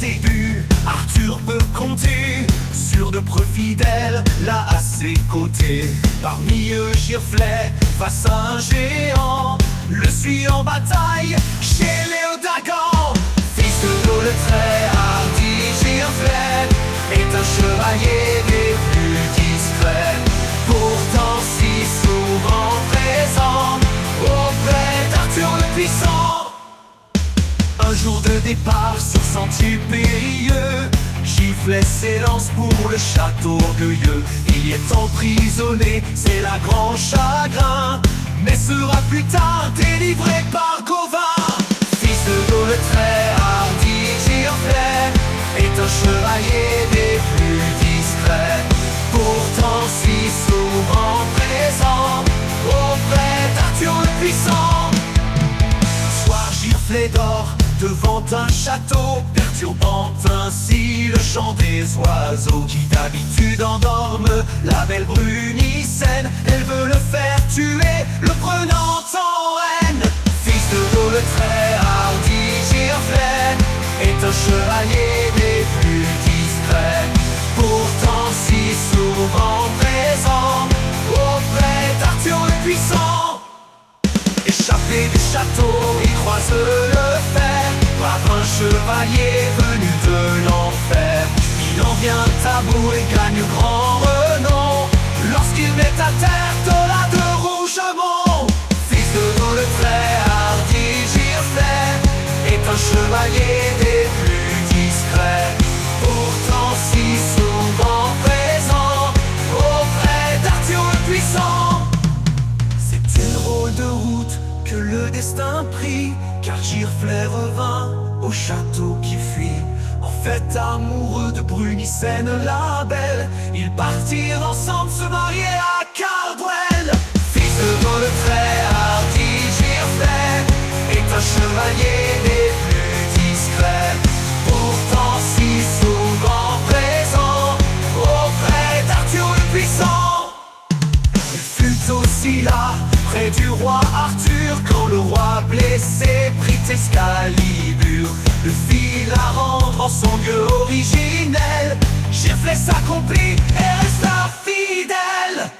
débuts, Arthur peut compter sur de preux fidèles là à ses côtés. Parmi eux Giroflée face à un géant, le suit en bataille chez Léodagan. Fils de Gaule très hardi, Giroflée est un chevalier des plus discrets, pourtant si souvent présent auprès d'Arthur le puissant. Un jour de départ sur sentier périlleux, Giroflée s'élance pour le château orgueilleux. Il y est emprisonné, c'est la grand chagrin, mais sera plus tard délivré par Gauvin. Fils de Gaule très hardi, Giroflée est un chevalier des plus discrets, pourtant si souvent présent auprès d'Arthur le puissant. Soir, Giroflée dort devant un château, perturbant ainsi le chant des oiseaux qui d'habitude endorment la belle Brunicène. Elle veut le faire tuer, le prenant en haine. Fils de Gaule très hardi, Giroflée est un chevalier des plus discrets, pourtant si souvent présent auprès d'Arthur le puissant. Échappé du château, il croise le fer, brave un chevalier venu de l'enfer. Il en vient à bout et gagne grand renom lorsqu'il met à terre Tola de Rougemont. Fils de Gaule très hardi, Giroflée est un chevalier des plus discrets, pourtant si souvent présent auprès d'Arthur le puissant. C'est une drôle de route que le destin prit, car Giroflée revint au château qui fuit. En fait, amoureux de Brunicène la belle, ils partirent ensemble se marier à Cardwell. Fils de Gaule très hardi, Giroflée est un chevalier des plus discrets, pourtant si souvent présent auprès d'Arthur le puissant. Il fut aussi là près du roi Arthur quand le roi blessé prit Excalibur, le fit la rendre en son lieu originel. Giroflée s'accomplit et resta fidèle.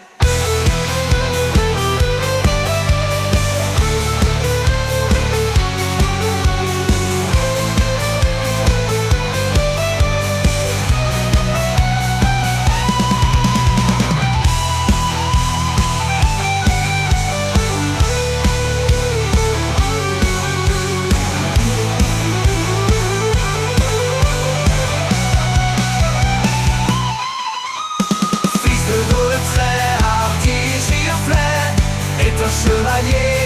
Chevalier